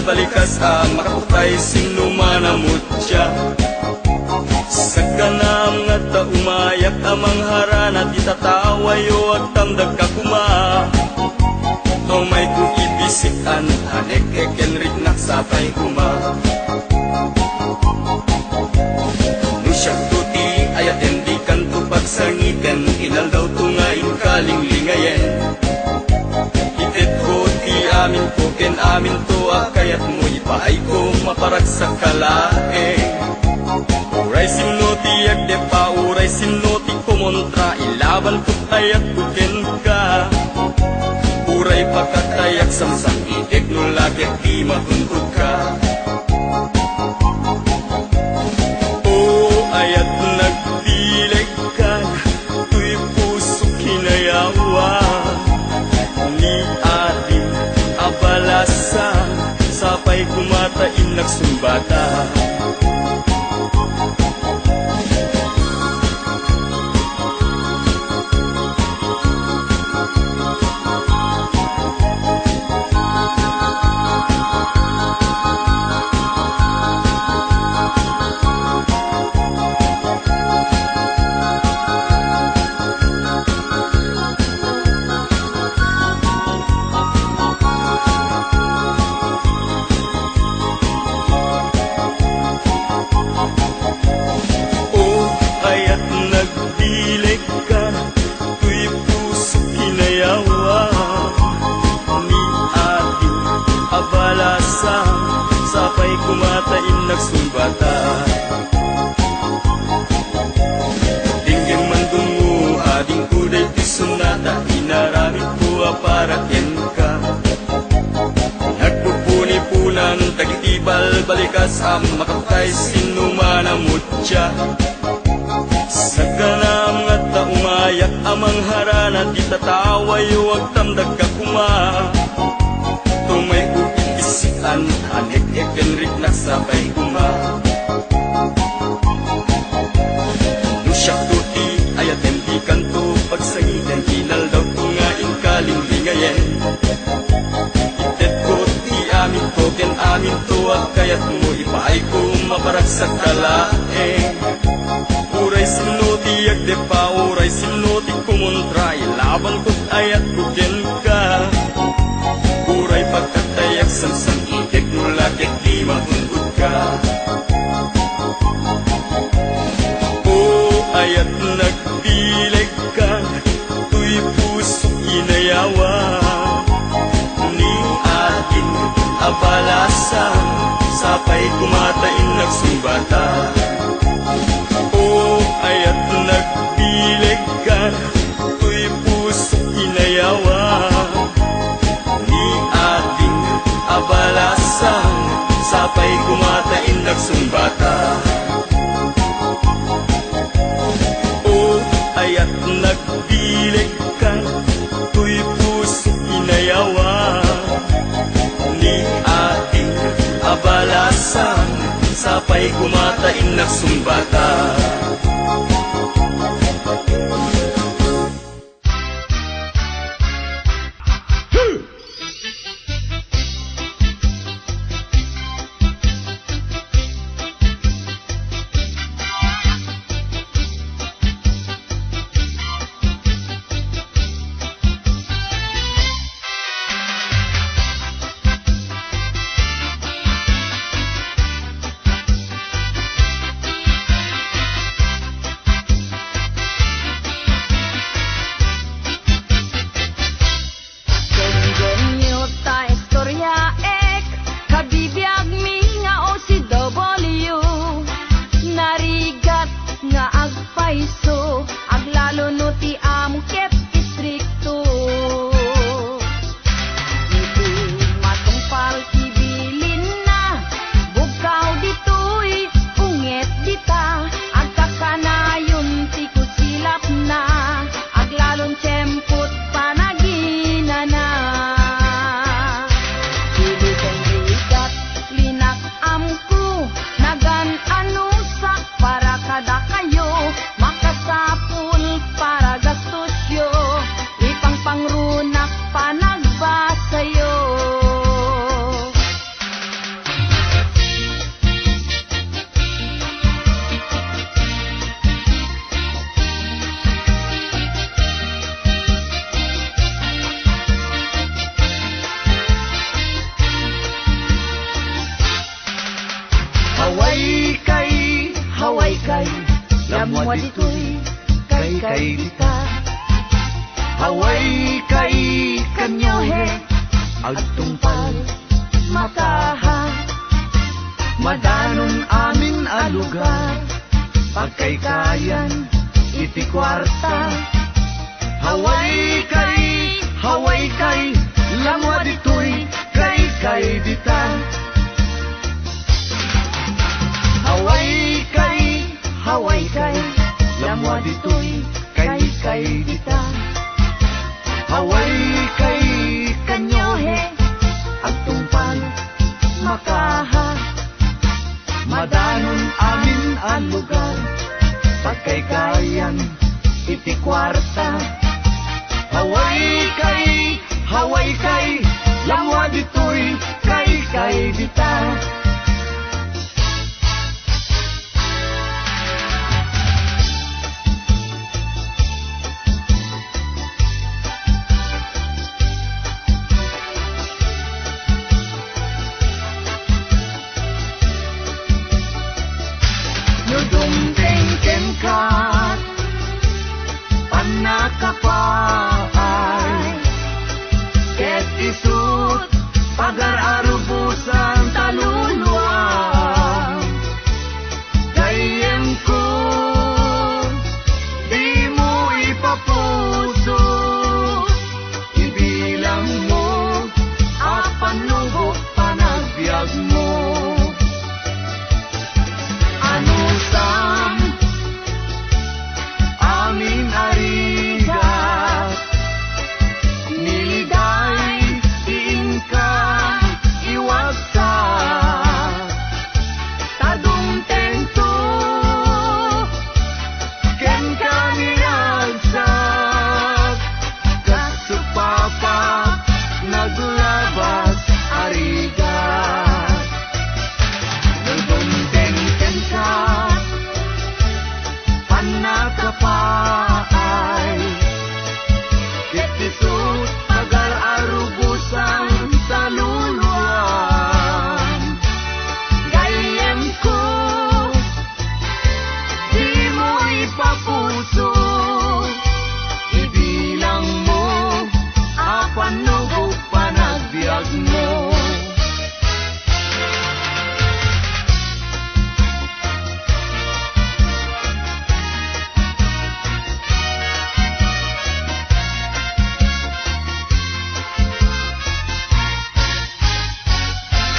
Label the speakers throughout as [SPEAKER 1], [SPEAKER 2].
[SPEAKER 1] balikas makaputay sinumanamot siya. Sa kanam nga ta umayak amang harana di tatawayo at tamdag kakuma. Tomay ko ibisitan anek ekenrit naksapay kuma. Nusyak tuti ayat endi kanto pagsangiten inal daw tungain kalinglingayen. Itit ko ti amin ko ken amin to kayat mo ipaay ko maparag sa kalaeng. Uray sinoti agdepa, uray sinoti kumontra, ilaban ko tayak kuken ka. Uray pagkatayak samsang itik no lagyak di matuntod ka. O ayat nagdileg ka, tuy puso kinayawa. Ni ating abalasa, sapay kumatain nagsumbata. Sapay kumatain nagsumbata. Dinggin man dungo ading kuday ti sunata, inaramit ko para ken ka. Nagpupuni-punan tagitibal balikas makaputay sinumanamot siya. Sa kanam nga ta umayak amang harana di tatawayo ag tamdag kakuma. Tumay ko isitan anek ekenrit naksapay kuma. Nusyak tuti ayat endi kanto pagsangitan kinal daw tungain kalinglingayen. Itet ko ti amin ko ken amin to kayat mo ipaay ko maparag sa kalaeng. Uray sinoti agdepa, uray sinoti kumontra, ilaban ko ayat kuken ka. Uray pagkatayak samsang itik no lagyak di matundod ka. O ayat nagdileg ka, tuy puso inayawa. Ni ating abalasa, sapay kumatain nagsumbata. O ayat nagdileg ka, tuy puso inayawa. Abalasan, sapay kumatain nagsumbata. O ayat nagdileg ka, tuy puso inayawa. Ni ating abalasan, sapay kumatain nagsumbata.
[SPEAKER 2] Haway kay, lamwa ditoy, kay dita. Haway kay, kanyohe, agtungpal, makaha. Madanon amin a lugar, pagkaykayan, iti kwarta. Haway kay, lamwa ditoy, kay dita. Haway kay, lamwa ditoy, kay dita. Haway kay, kanyohe, agtungpal, makaha. Madanon amin ang lugar, pagkaykayan, iti kwarta. Haway kay, lamwa ditoy, kay dita. Panakapaay ket isut pagar-arubusan taluluang gayem ko di mo ipapuso ibilang mo apanubok panagbiag mo anusam amin arigat niliday iingka iwagta tadong tento ken kaniragsak kasupapa naglabas arigat nagdunteng ken ka panakapaay ket isut pagar-arubusan taluluan gayem ko di mo ipapuso ibilang mo apanubok panagbiag mo.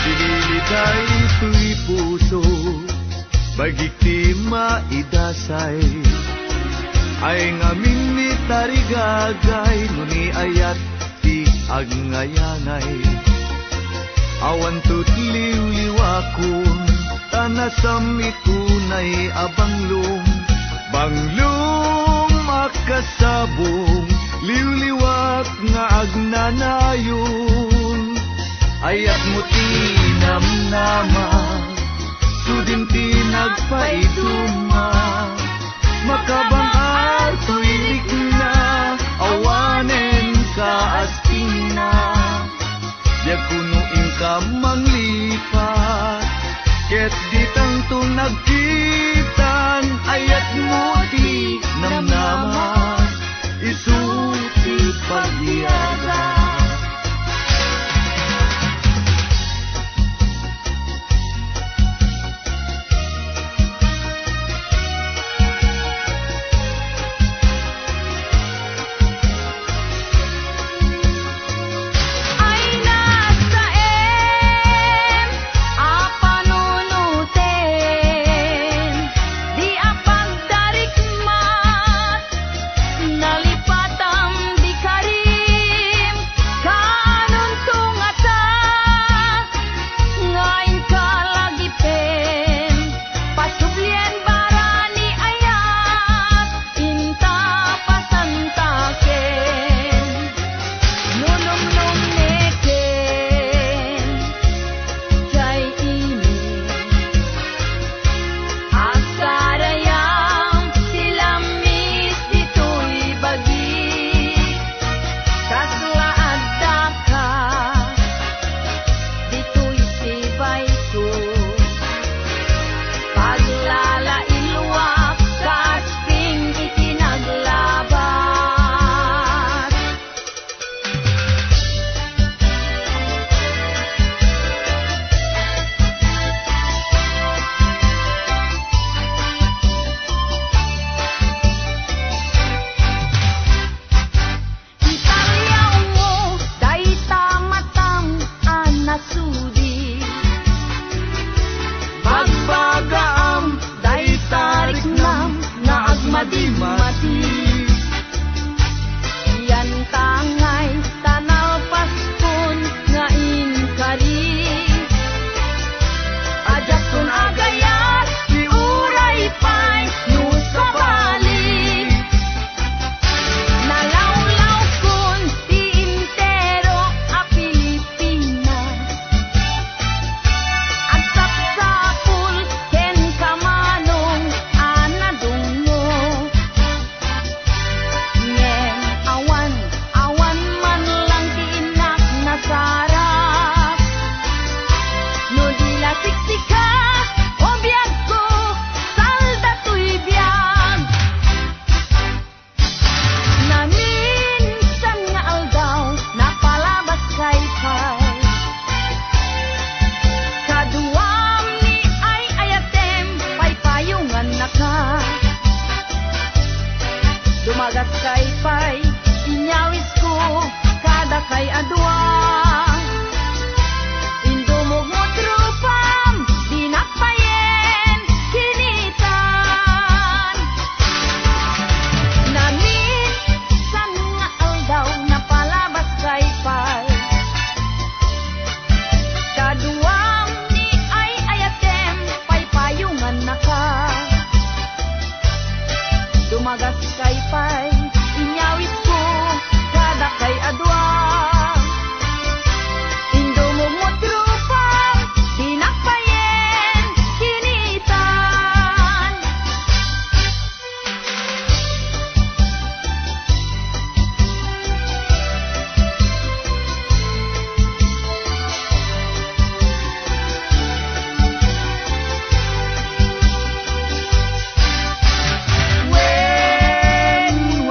[SPEAKER 2] Diniliday ito'y puso, bagiti maidasay, ay ngamin ni tarigagay, nuni ayat ti agnayangay. Awan tutliw-liwakon, tanasam itunay abanglong, banglong makasabong, liw-liwak nga agnanayon. Ayat mo tinamnama, sudin tinagpaiduma, makabangar tuilik na, awanen ka aspina. Diag kunuin ka manglipat, ket ditang tunagkitan, ayat mo tinamnama, isuti pagdiyaga.
[SPEAKER 3] Di apagdarikma pay inyawit ko kada kay adwa. Indo mo mo trupang dinakpayen kinitan. When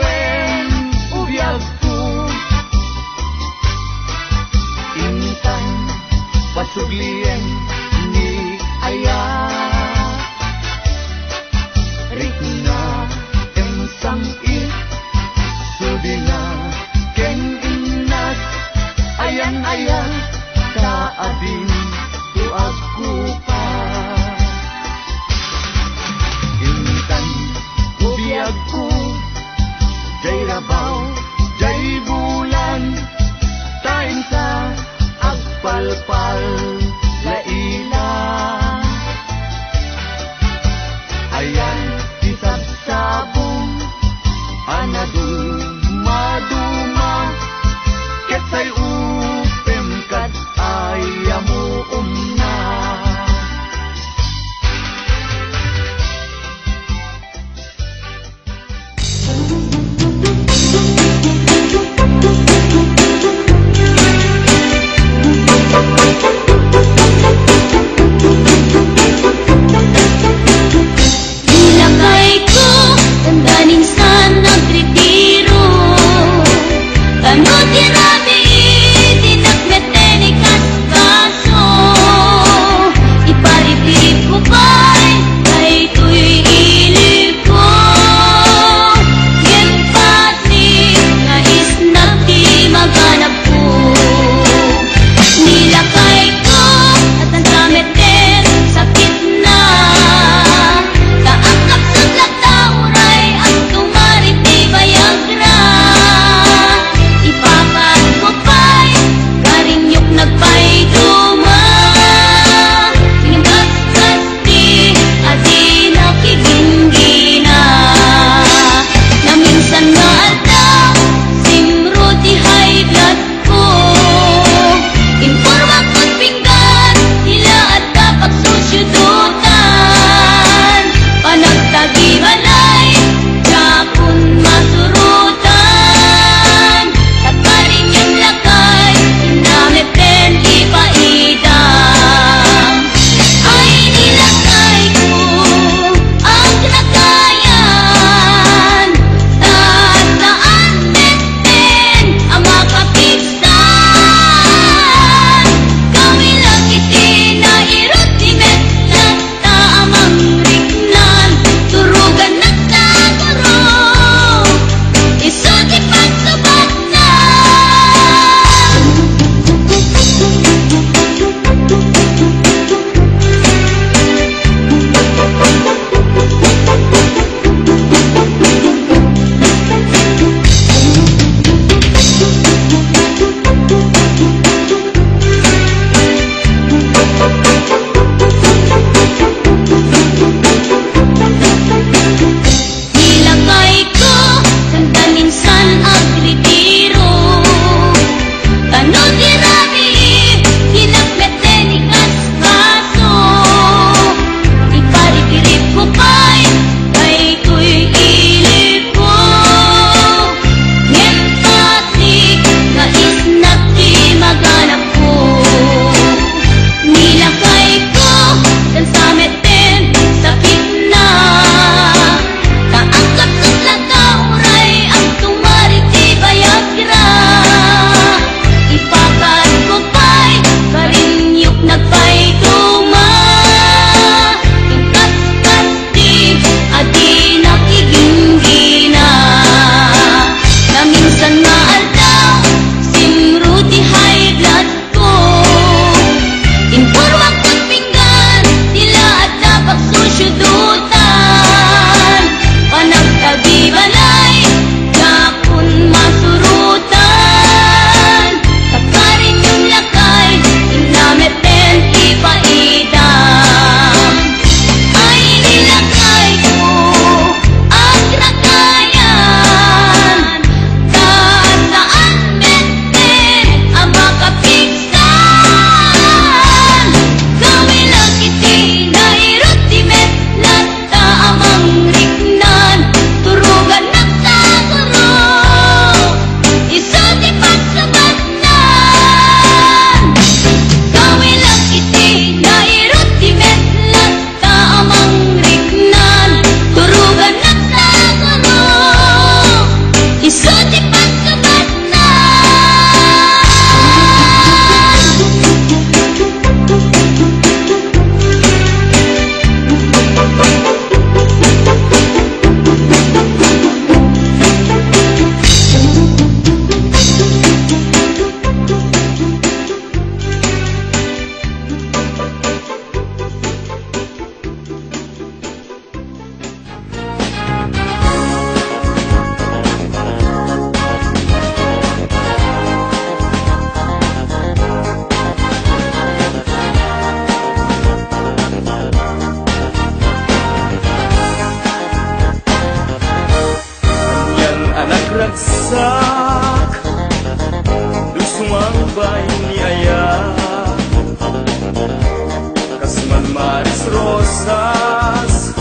[SPEAKER 1] rosas,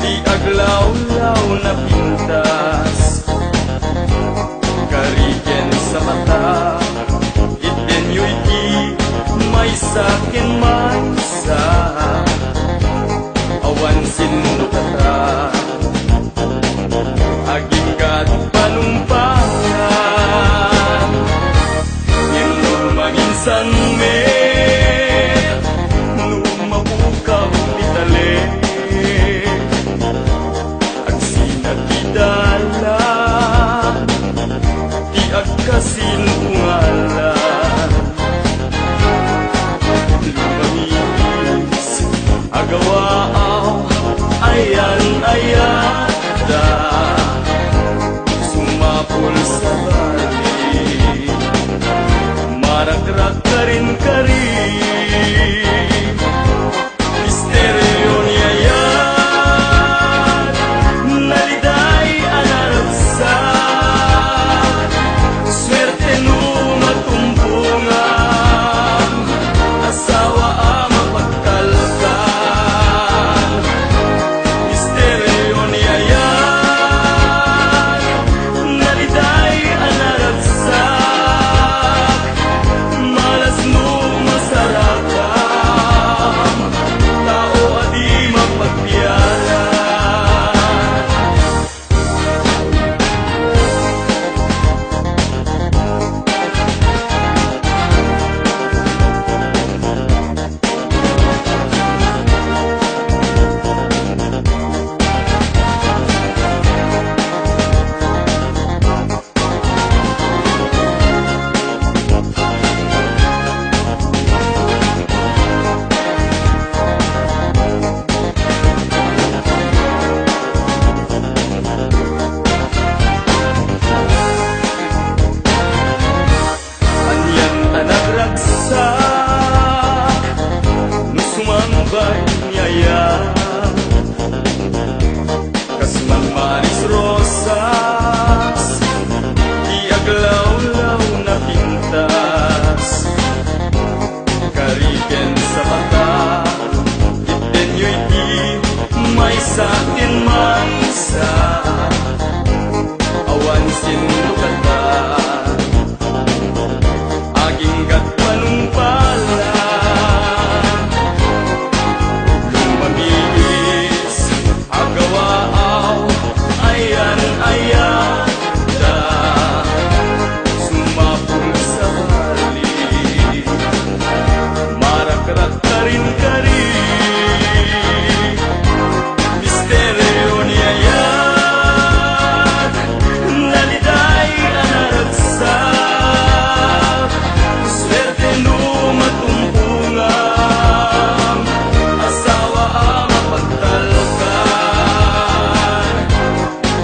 [SPEAKER 1] di aglaw-law na pintas, karigen sa mata, ipenyo'y di may sakin mansa, awan sinukata, aging kat panumpangan, yun maminsan me, numabukaw itali, ag sinagidala, di agkasinungalan. Agawaaw, ayan-ayada, sumapul sa bali, maragrak ka rin, misteryo niya yan, naliday anaragsak, swerte nung matumbungan, asawa ang mapagkalkan. Kasman maris rosas, di aglaw-law na pintas, karigen sa mata, ipenyo'y di may sakin mansa, awan sinukata, aging kat panumpala. Ayan-ayada, sumapul sa bali, maragrak ka rin, misteryo niya yan, naliday anaragsak, swerte nung matumbungan, asawa ang mapagtalkan.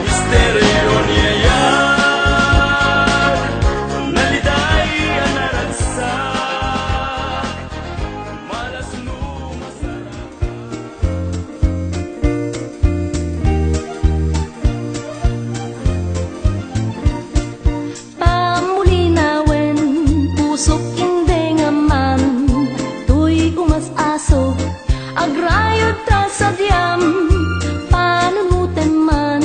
[SPEAKER 1] Misteryo niya yan, naliday anaragsak, malas nung masarap.
[SPEAKER 3] Pamulinawin, pusok hindi nga man, tuy umas-asok, agrayod ta sa diyam, panunuten man,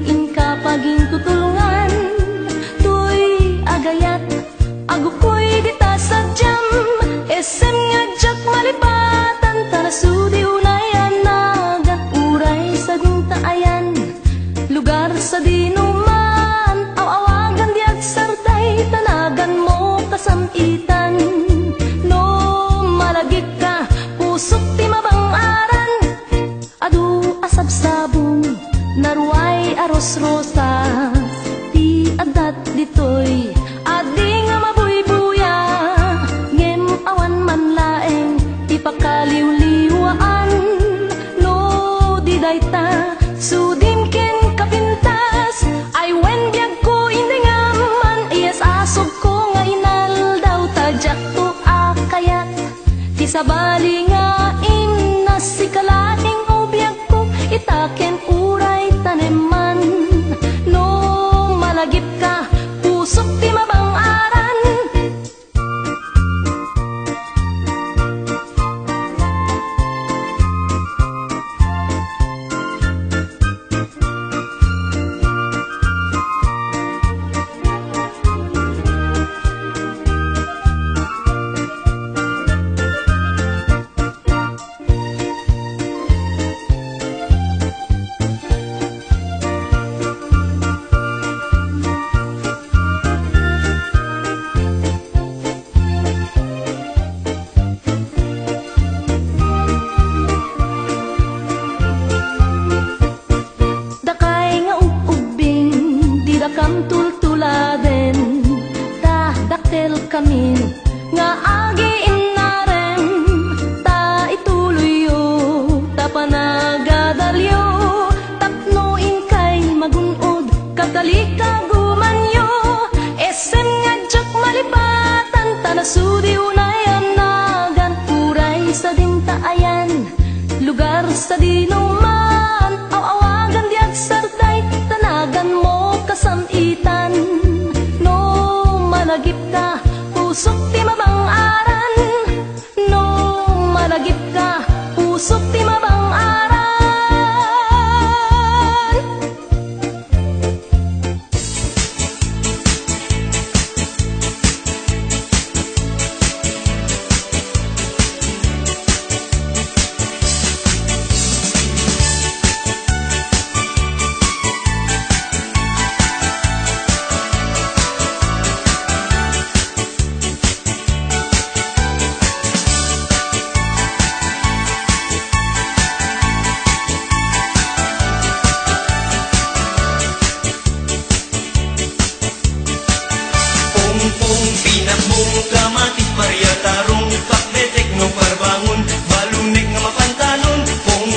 [SPEAKER 3] inka paging tutulungan, tuy agayat, agukoy dita sa diyam, esem nga jak malipatan, tarasudi unayan, nagat uray sa guntaayan, lugar sa dinuman, awagan diag sarday, tanagan mo kasamitan, no malagik ka, pusok ti mabang-aran, adu asab-sabong, naruay aros rosas, ti adat ditoy, adi nga mabuybuya, ngem awan man laeng, ti pakaliw-liwaan, no di dayta, sudim ken kapintas, ay wen biag ko indingam man, iyas asog ko nga inal daw, tajak to akayat, ti sabali nga imnas si kalahing obyag ko, itaken uray taneman, no malagip ka, pusok ti mabang-aran.
[SPEAKER 4] Awer sa dinuman, awagan di agsarday, tanagan mo kasamitan. No malagip ka, pusok ti mabang-aran. No malagip ka, pusok ti mabang-aran.
[SPEAKER 1] Pong pinakbong kamatis paryatarong pakbetek no parbangon balunek nga mapantanon. Pong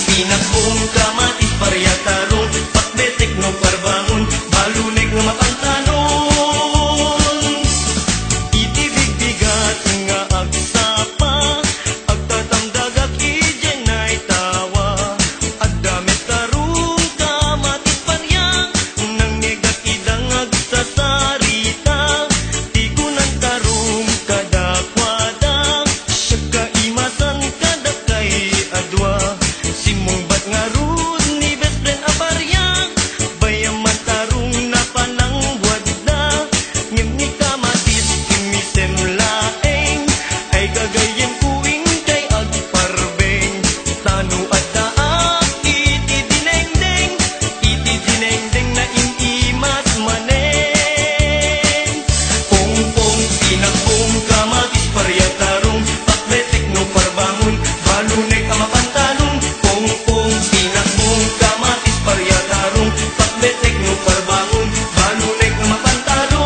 [SPEAKER 1] pinakbong kamatis paryatarong pakbetek no parbangon balunek nga mapantanon. Itibigbigat nga agsapa agtatamdagak ijen ay tawa addamet tarong kamatis paryang nang negak idang agsasarita. Tigunan tarong kadakwada siya kaimasan kadakay adwa simong bat nga ron ni best friend aparyang bayaman tarong napanangwad na ngem ni kamatis imisem laeng ay gagayem kuing kay agparbeng tanu at daak iti dinengdeng na inimas maneng. Pong pinakbong kamatis paryatarong pakbetek no parbangon balunek ang mapantalon. Pong pinakbong kamatis paryatarong pakbetek no parbangon balunek ang mapantalon.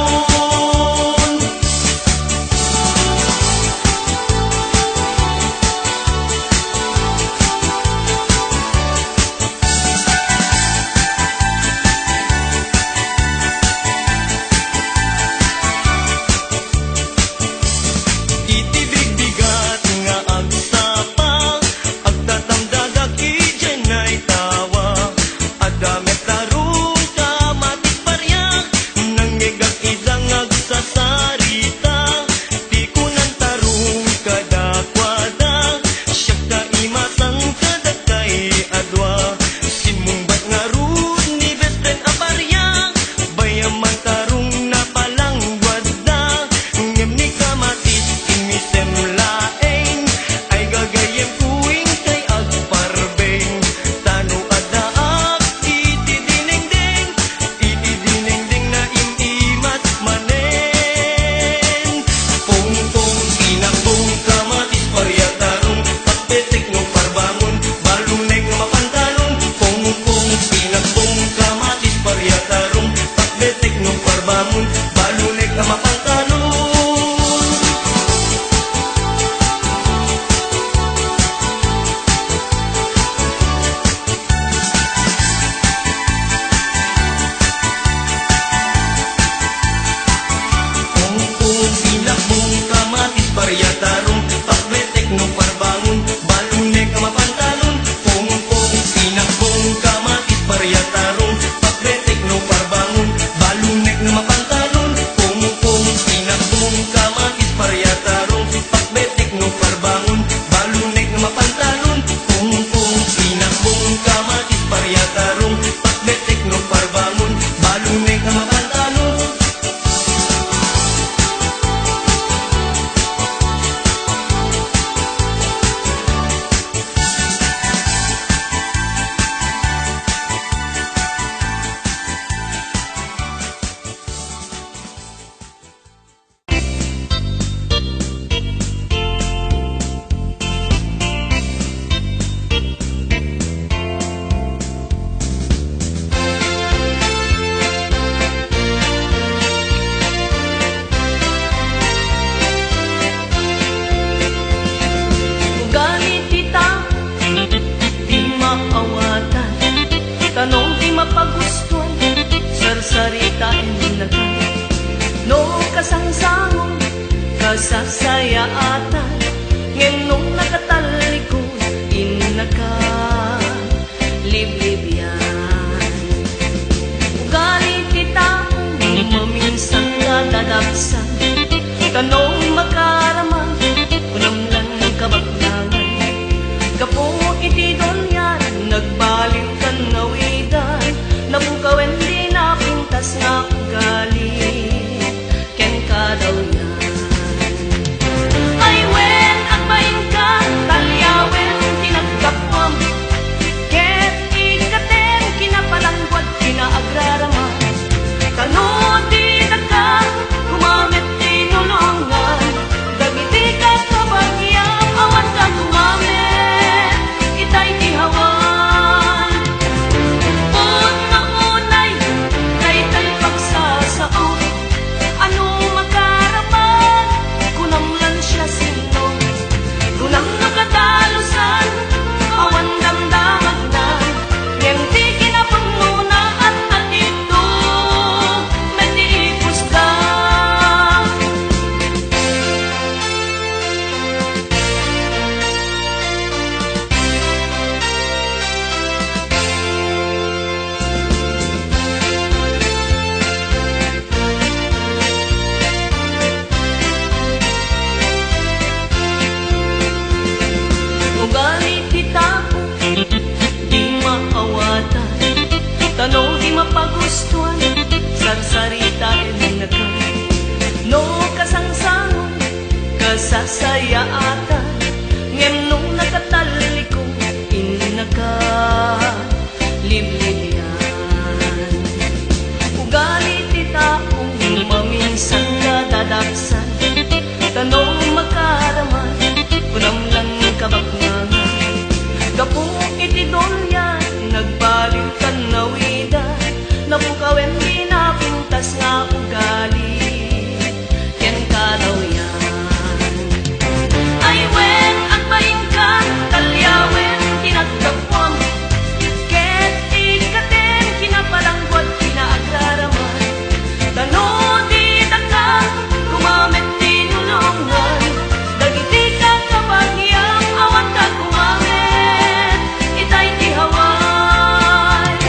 [SPEAKER 1] Itibigbigat nga agsapa agtatamdagak ijen ay tawa adamet tarong kamatis paryang nang negak idang agsasarita. Tikunan tarong kadakwada siya kaimasan kadakay adwa simong bat nga ron ni best friend aparyang bayaman tarong napalangwad na ngem ni kamatis imisem laeng ay gagayem kuing kay agparbeng tanu adaak iti dinengdeng na inimas manen. Pong pinakbong kamatis paryatarong pakbetek no parbangon balunek nga mapantalon. Pong pinakbong kamatis paryatarong pakbetek no parbangon balunek nga mapantalon. Pong pinakbong kamatis paryatarong pakbetek no parbangon balunek nga mapantalon. Pong pinakbong kamatis paryatarong pakbetek no parbangon balunek nga mapantalon. Pong pinakbong kamatis paryatarong pakbetek no parbangon balunek nga mapantalon. Pong pinakbong kamatis paryatarong pakbetek no parbangon balunek nga mapantalon.
[SPEAKER 4] Ugali kita, di maawatan, tanong di mapagustuhan, sarsaritain na ka. No kasangsangon, kasasayaatan, ngenong nakatalikod, inaka. iti dolyan, nagbaliw tanawida, napukawen di napintas nga ugali, ken kadaw yan. Ay wen, agbain ka, talyawen, tinagdapwam, ket ikaten, kinapalangwad, kinaagraraman, tano di taka, gumamit tinulungan, dagiti ka kabagyang, awan ka gumamit, itay di haway.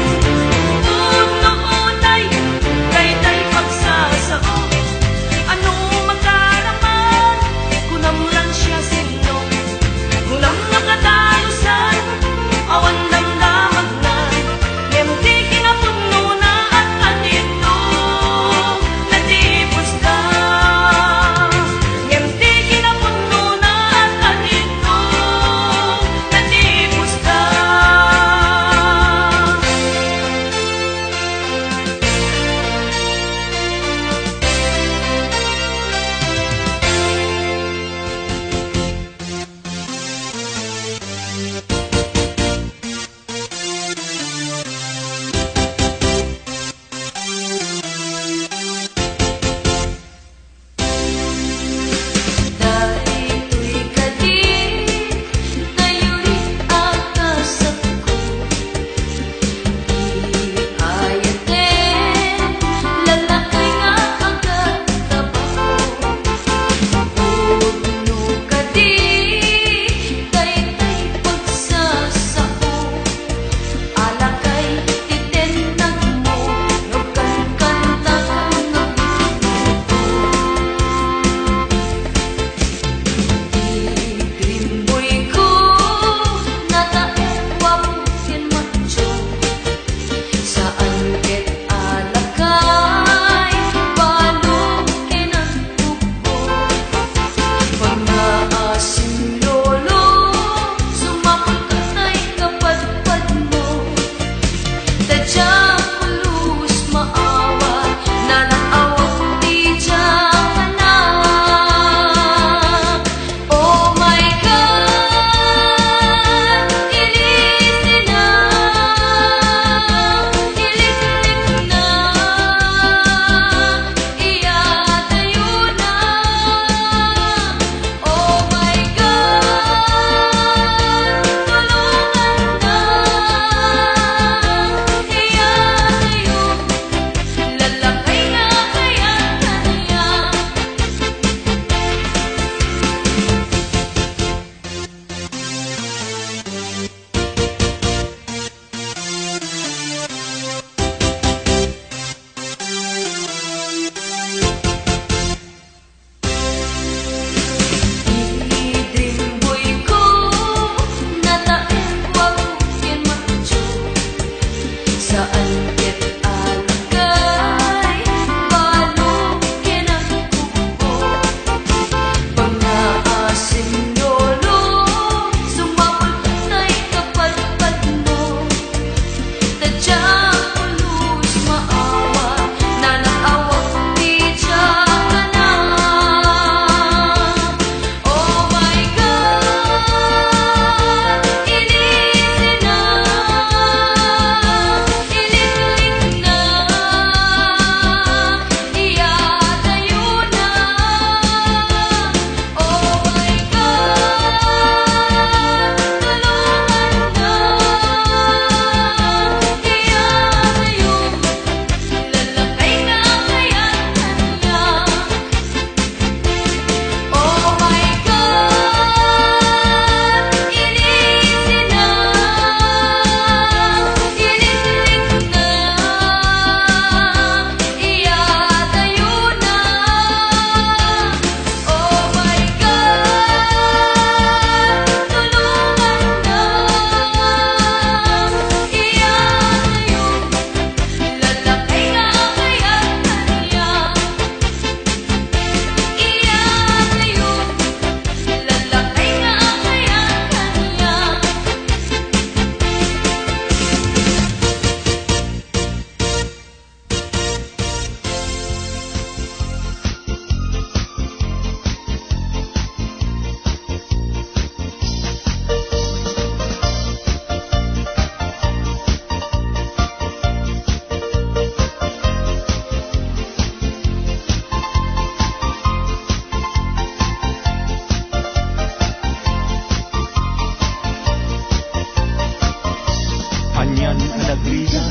[SPEAKER 2] Anyan ang nagrida,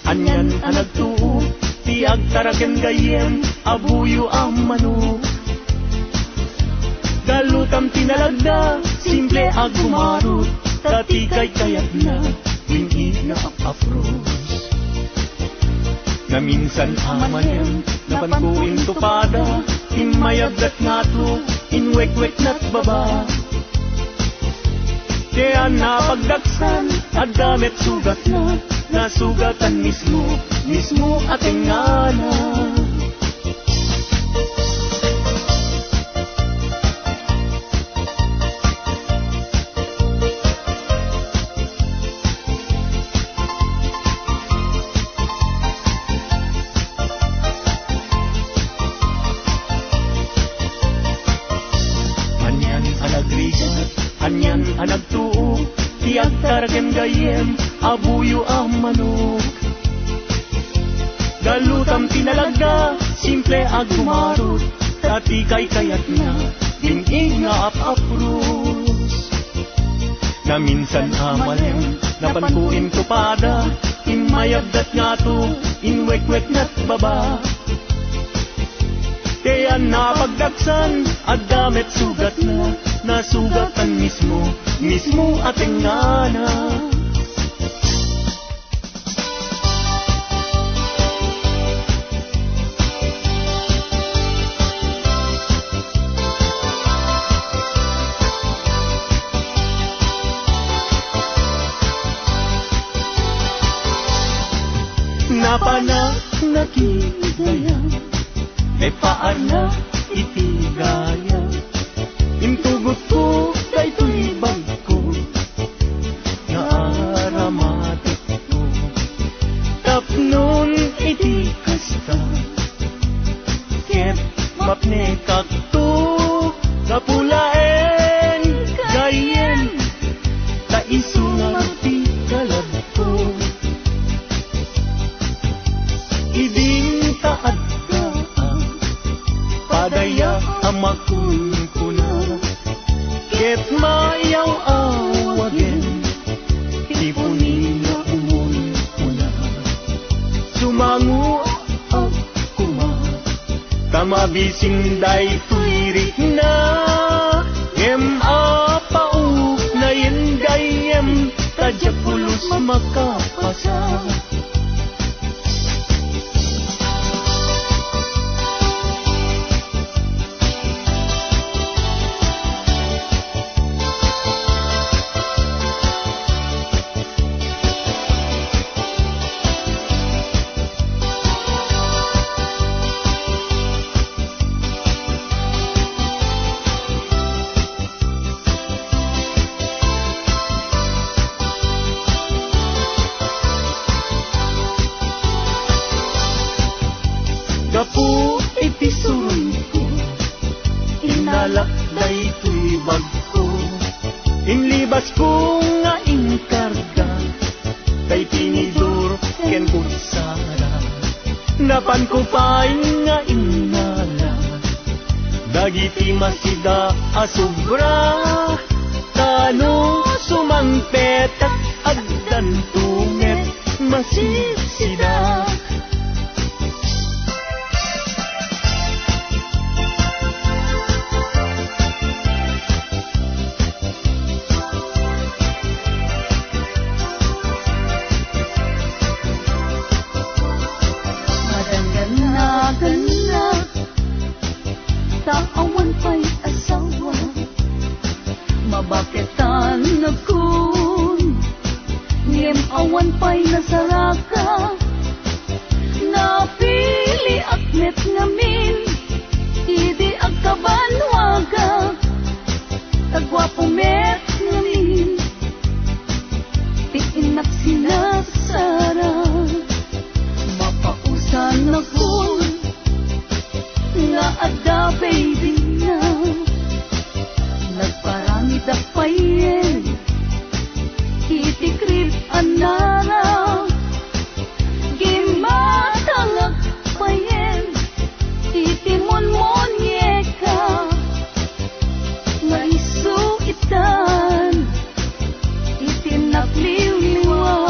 [SPEAKER 2] anyan ang nagtuo, tiag taraken gayem, abuyo ang manok. Galutam tinalagda, simple ag gumarot, tati kay kayat na, wingi na apros. Na minsan amayem, napankuin tupada, inmayagdat nga to, inwek-wek na't baba. Kaya napagdaksan, at damit sugat na, nasugatan mismo, mismo ating ngana. Anyan ang nagtuo, tiag taraken gayem, abuyo ang manok. Galutam tinalaga, simple ag gumarot, tati kay kayat na, dingig nga apapros. Na minsan amalem, napankuin tupada, inmayagdat nga to, inwek-wek na't baba. Kaya napagdaksan, at damit sugat na, nasugatan mismo, mismo ating ngana. Napana nakigaya, e paana itigaya. Intugot ko kay tuy bangko, naaramatik ko. Tapnon iti kasta, ket mapne kakto, kapulaen gayen, taisungan ti kalagko. Iding taad ka, padaya amakun ko na. Ket mayaw awagen, tipunin na umon ko na. Sumangu ako ma, tamabisin day tuirik na. Em apau na yen gayem, tadya pulos makapasa. Gapu iti suroy ko, inalak day tuy bag ko. Inlibas ko nga inkarga, kay tinidor ken kutsara. Napan ko pa'y nga inala, dagiti masida asobra. Tano sumangpetak agdan tunget masisida.
[SPEAKER 3] Taawan pa'y asawa, mabaketan na kun. Ngem awan pa'y nasaraka, napili akmet ngamin, idi agkabanwaga, tagwapo met ngamin, tiinak sinasara, mapausan na kun. Nga ada baby na, nagparami da payen, itikrip anara, gimatangag payen, itimonmonyeka, nga isu itan, itinakliliwa,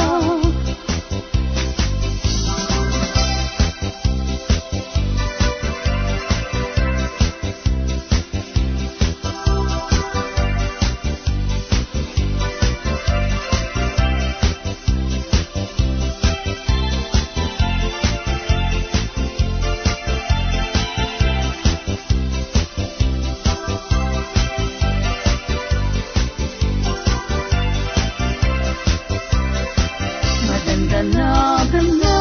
[SPEAKER 2] danagan na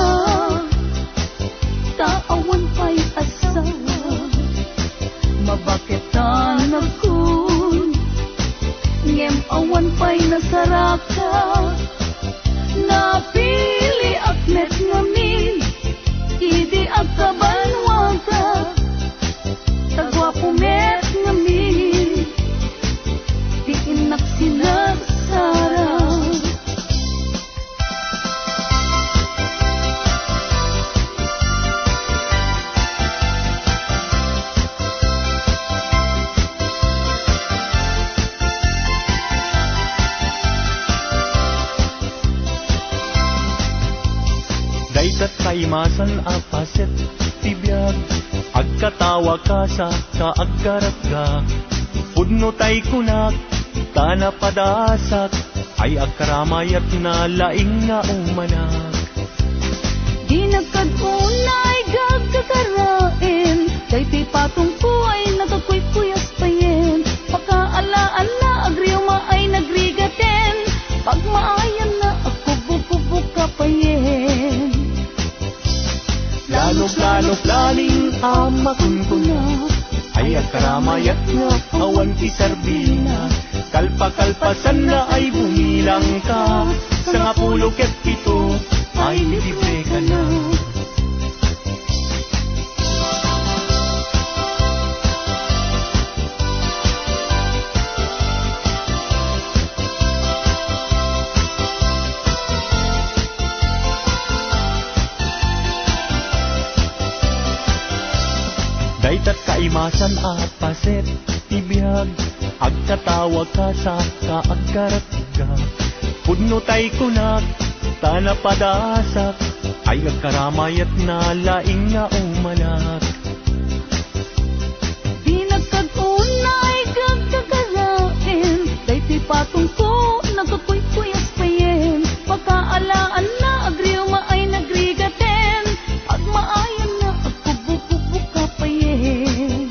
[SPEAKER 2] taawan pa'y asawa mabaketan akun ngem awan pa'y nasaraka napili aknet ngamin idi akabanwaga tagwapumet ngamin di inak sinagsara.
[SPEAKER 5] Daytat kaimasan apaset tibiyag agkatawa ka sa kaaggarat ka pudno tay kunak tana padasak ay agkaramayat na laing nga umanak
[SPEAKER 2] Di nagkadunay gagkakarain Daytoy patong ko ay nagkakuyas payen Pakaalaan na agriuma ay nagrigaten Pagmaayan na ako bububuka payen
[SPEAKER 5] Lalog-lalog laling amakun ko na ay agkaramayat nga awan isarbina kalpa-kalpasan na ay bumilang ka sa nga 17 ay libre ka na Daytat kaimasan apaset tibiyag agkatawag ka sa kaagkarat ka pudno tay kunak tana padasak ay agkaramayat na laing nga umanak
[SPEAKER 2] Di nagkadunay gagkakarain Daytoy patong ko nagkakuyas payen Pakaalaan na agriuma ay nagrigaten Pagmaayan na ako bububuka payen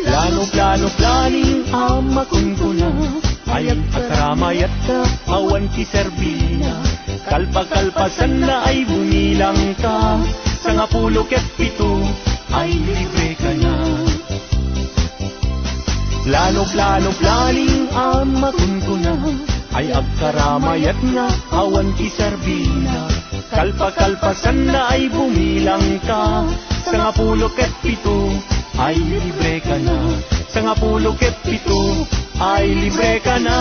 [SPEAKER 5] Plano-plano planing amakun ko na ay agkaramayat ka awan kiserbina kalpa-kalpasan na ay bumilang ka sa nga 17 ay libre ka na Plano-plano planing amakun ko na ay agkaramayat na awan kiserbina kalpa-kalpasan na ay bumilang ka sa nga 17 ay libre ka na sa nga 17 ay libre ka na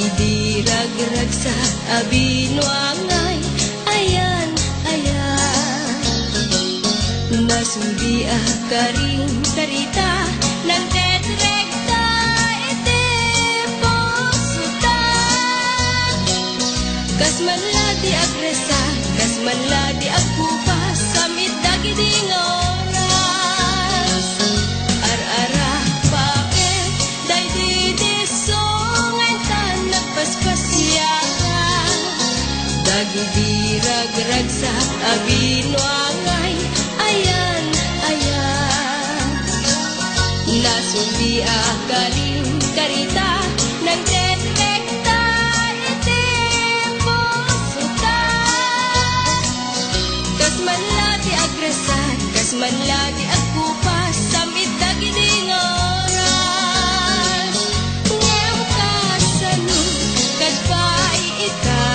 [SPEAKER 4] Dagidi ragrag sa abino angay, ayan, ayan. Nasudi karing karita ng tetrekta iti posuta. Kasmanla di agresa, kasmanla di agpupas, samit dagidi nga oras. Ar-ara bakit day di songan tan nagpaspasyaga. Dagidi ragrag sa abino angay, ayan, ayan. Nasudi galing karita ng tetrekta iti posuta. Kasmanla di agresan, kasmanla di agpupas, samit dagidi nga oras. Ngem kasano kadpay ita,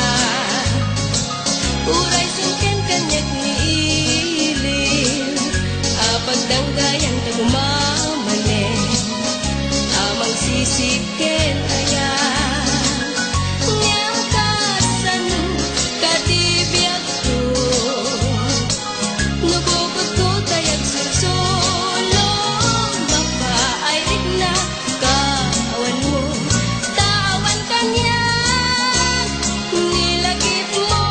[SPEAKER 4] uray sungken kanyag ni ilim. Pagdanggayan ta kumamane, amang sisikin ayan. Ngem kasano kadibiyag ko, nubukod ko tayag susulo. Mapairik na kawan mo, tawan kanyag nilagip mo.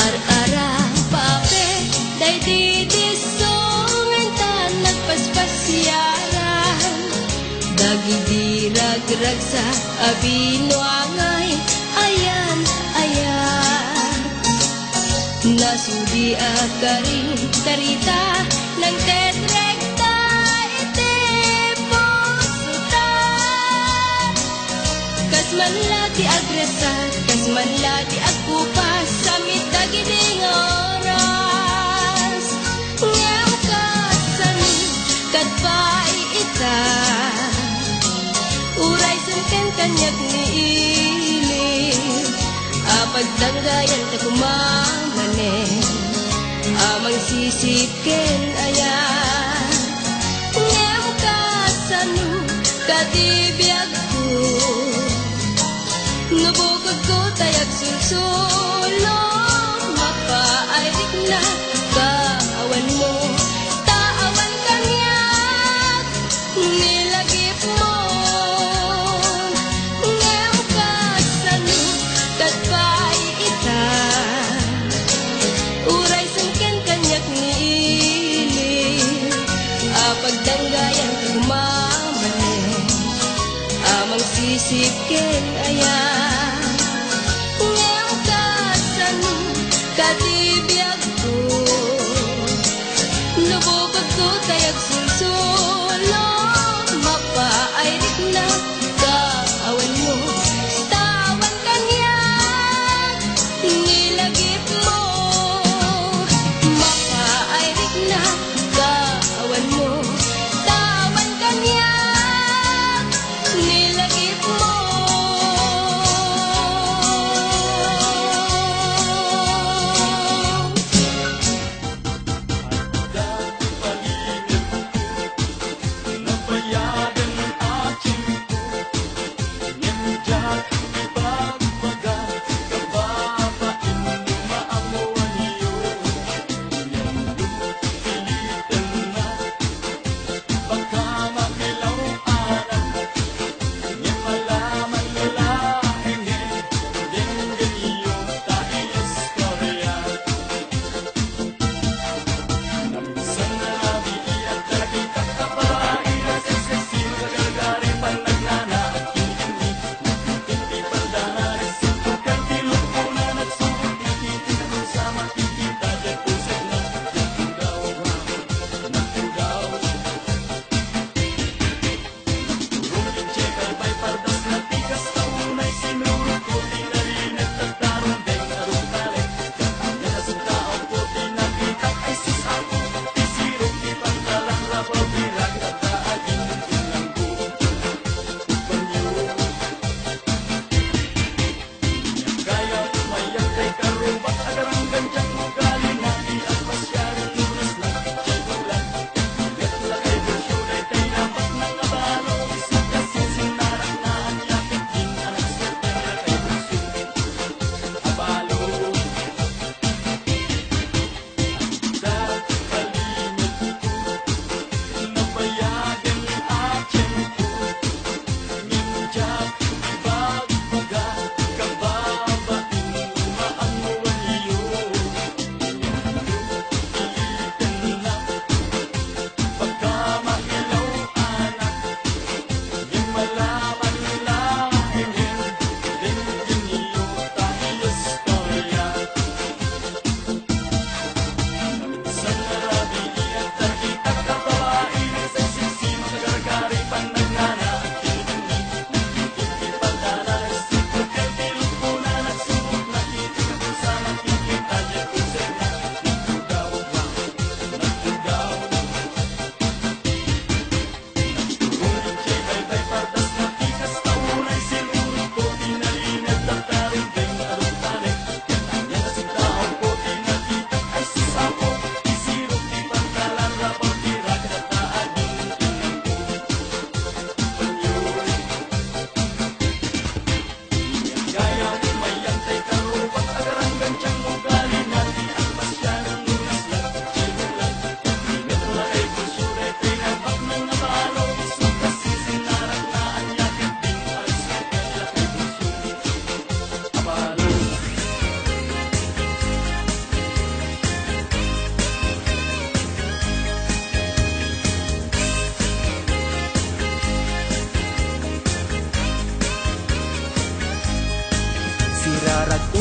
[SPEAKER 4] Ar-ara pape day didisongan tan nagpaspasyaran. Dagidi ragrag sa abino angay, ayan, ayan. Nasudi karing karita ng tetrekta iti posuta. Kasmanla di agresan, kasmanla di agpupas, samit dagidi nga oras. Ngem kasano kadpay ita, uray sungken kanyag ni ilim. Pagdanggayan ta kumamane, amang sisikin ayan. Ngem kasano kadibiyag ko, nubukod ko tayag susulo. Mapairik na kawan mo, tawan kanyag nilagip mo. Ngem kasano kadpay ita, uray sungken kanyag ni ilim. Pagdanggayan ka kumamane, amang sisikin ayan. Ngem kasano kadibiyag ko, nubukod ko tayag susulo. Mapairik na kawan mo, tawan kanyag nilagip mo. Mapairik na kawan mo, tawan kanyag nilagip mo.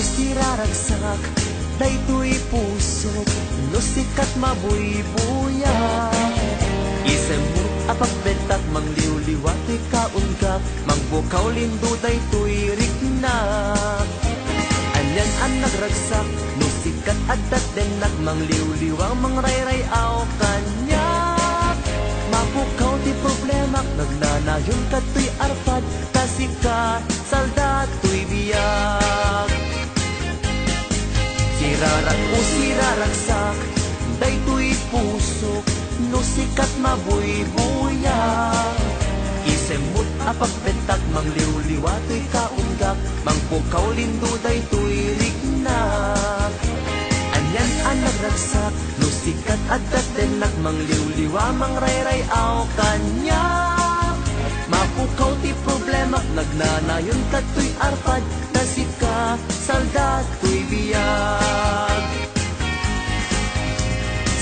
[SPEAKER 6] usiraragsak, daytoy pusok, no sikat mabuy-buya. Isemut apagbentak, mangliw-liwat, ikaunggak, mangbukaw lindo, daytoy rikna. Anyan ang nagragsak, no sikat adat denak, mangliw-liwang, mangrayray-aw kanya. Mapukaw di problemak, nagnanayon kato'y arpad, kasika salda to'y biyak. Sirarat o siraragsak, daytoy pusok, no sikat mabuy-buyak. Isemut apagbentak, mangliw-liwa to'y kaunggak, mangpukaw lindo, daytoy rikna. Anyan ang nagragsak, no sikat adat denak, mangliw-liwa, mangrayray-aw kanya. Mapukaw ti problema, nagnanayon kato'y arpad, nasika salda to'y biyag.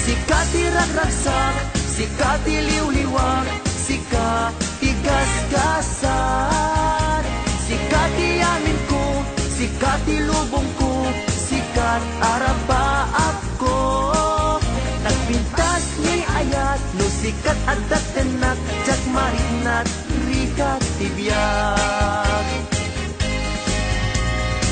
[SPEAKER 6] Sika ti ragragsak, sika ti liw-liwag, sika ti gasgasan. Sika ti amin ko, sika ti lubong ko, sikat arabaak ko. Nagpintas ni ayat, no sikat adat tenak, jak marinat, rikat tibiyag.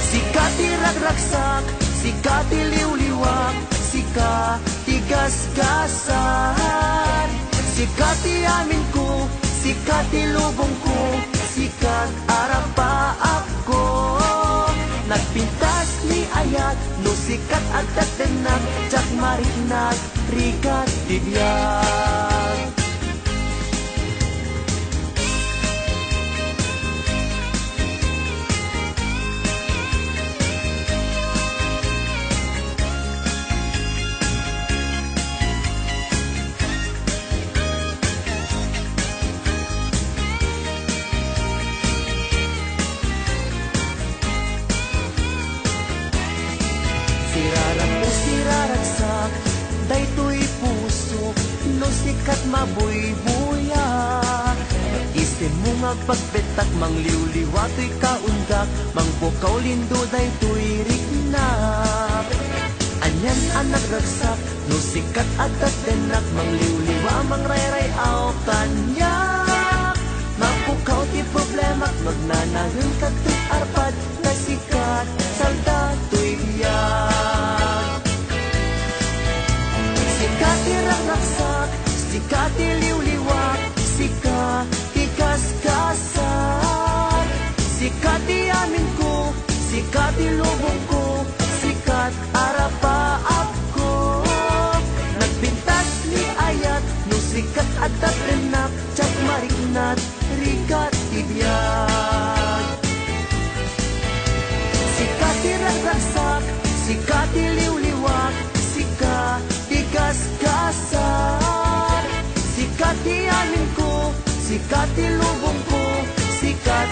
[SPEAKER 6] Sikat ti ragragsak, sikat ti liw-liwag, sikat ti gasgasan. Sikat ti amin ko, sikat ti lubong ko, sikat arabaak ko. Nagpintas ni ayat, no sikat adat tenak, jak marinat, rikat tibiyag. Sirarat o siraragsak, daytoy pusok, no sikat mabuy-buya. Isimungag pagbetak, mangliw-liwa to'y kaundak, mangbukaw lindo, daytoy rikna. Anyan ang nagragsak, no sikat adat denak, mangliw-liwa, mangrayray-aw kanya. Mapukaw ti problema, magnanayon kato'y arpad, nasikat salda to'y biyag. Sikat ti ragragsak, sikat ti liw-liwag, sikat ti gasgasan. Sikat ti amin ko, sikat ti lubong ko, sikat arabaak ko. Nagpintas ni ayat, no sikat adat renak, jak mariknat, rikat tibiyag. Sikat ti ragragsak, sikat ti liw-liwag, sikat ti gasgasan. Sikat ti amin ko, sikat ti lubong ko, sikat